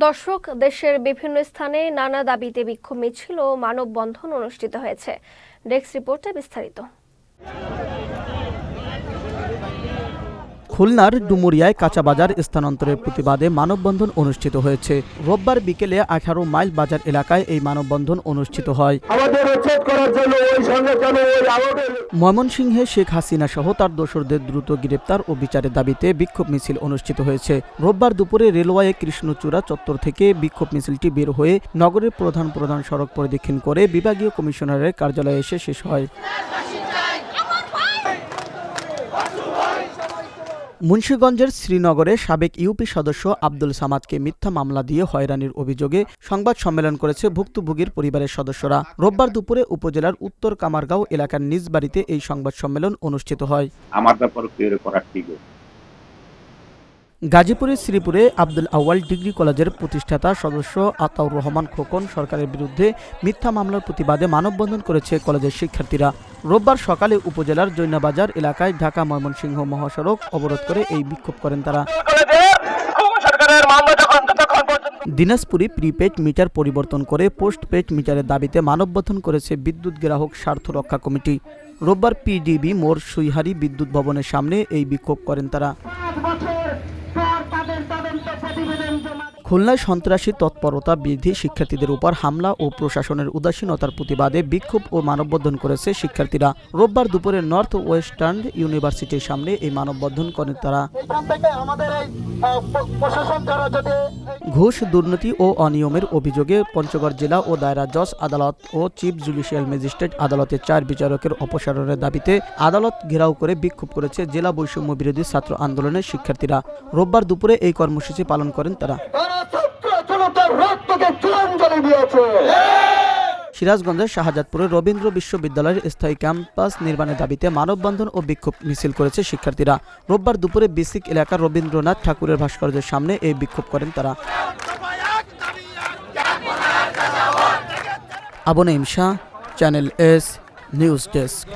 দর্শক, দেশের বিভিন্ন স্থানে নানা দাবিতে বিক্ষোভ মিছিল ও মানববন্ধন অনুষ্ঠিত হয়েছে। ডেস্ক রিপোর্টে বিস্তারিত। খুলনার ডুমুরিয়ায় কাঁচাবাজার স্থানান্তরের প্রতিবাদে মানববন্ধন অনুষ্ঠিত হয়েছে। রোববার বিকেলে 18 মাইল বাজার এলাকায় এই মানববন্ধন অনুষ্ঠিত হয়। ময়মনসিংহে শেখ হাসিনা সহ তার দোসরদের দ্রুত গ্রেপ্তার ও বিচারের দাবিতে বিক্ষোভ মিছিল অনুষ্ঠিত হয়েছে। রোববার দুপুরে রেলওয়ে কৃষ্ণচূড়া চত্বর থেকে বিক্ষোভ মিছিলটি বের হয়ে নগরের প্রধান সড়ক পরিদর্শন করে বিভাগীয় কমিশনারের কার্যালয়ে এসে শেষ হয়। মুন্সিগঞ্জের শ্রীনগরে সাবেক ইউপি সদস্য আব্দুল সামাদকে মিথ্যা মামলা দিয়ে হয়রানির অভিযোগে সংবাদ সম্মেলন করেছে ভুক্তভোগীর পরিবারের সদস্যরা। রোববার দুপুরে উপজেলার উত্তর কামারগাঁও এলাকার নিজ বাড়িতে এই সংবাদ সম্মেলন অনুষ্ঠিত হয়। গাজীপুরের শ্রীপুরে আব্দুল আউয়াল ডিগ্রি কলেজের প্রতিষ্ঠাতা সদস্য আতাউর রহমান খোকন সরকারের বিরুদ্ধে মিথ্যা মামলার প্রতিবাদে মানববন্ধন করেছে কলেজের শিক্ষার্থীরা। রোববার সকালে উপজেলার জৈনাবাজার এলাকায় ঢাকা ময়মনসিংহ মহাসড়ক অবরোধ করে এই বিক্ষোভ করেন তারা। দিনাজপুরে প্রিপেড মিটার পরিবর্তন করে পোস্টপেড মিটারের দাবিতে মানববন্ধন করেছে বিদ্যুৎ গ্রাহক স্বার্থ রক্ষা কমিটি। রোববার পিডিবি মোড় সুইহারি বিদ্যুৎ ভবনের সামনে এই বিক্ষোভ করেন তারা। খুলনায় সন্ত্রাসী তৎপরতা বৃদ্ধি, শিক্ষার্থীদের উপর হামলা ও প্রশাসনের উদাসীনতার প্রতিবাদে বিক্ষোভ ও মানববন্ধন করেছে শিক্ষার্থীরা। রোববার দুপুরে নর্থ ওয়েস্টার্ন ইউনিভার্সিটির সামনে এই মানববন্ধন করেন তারা। ঘুষ, দুর্নীতি ও অনিয়মের অভিযোগে পঞ্চগড় জেলা ও দায়রা জজ আদালত ও চিফ জুডিশিয়াল ম্যাজিস্ট্রেট আদালতের 4 বিচারকের অপসারণের দাবিতে আদালত ঘেরাও করে বিক্ষোভ করেছে জেলা বৈষম্য বিরোধী ছাত্র আন্দোলনের শিক্ষার্থীরা। রোববার দুপুরে এই কর্মসূচি পালন করেন তারা। সিরাজগঞ্জের শাহজাদপুরে রবীন্দ্র বিশ্ববিদ্যালয়ের স্থায়ী ক্যাম্পাস নির্মাণের দাবিতে মানববন্ধন ও বিক্ষোভ মিছিল করেছে শিক্ষার্থীরা। রোববার দুপুরে বিসিক এলাকার রবীন্দ্রনাথ ঠাকুরের ভাস্কর্যের সামনে এই বিক্ষোভ করেন তারা। Abu Naim Shah, channel S news desk.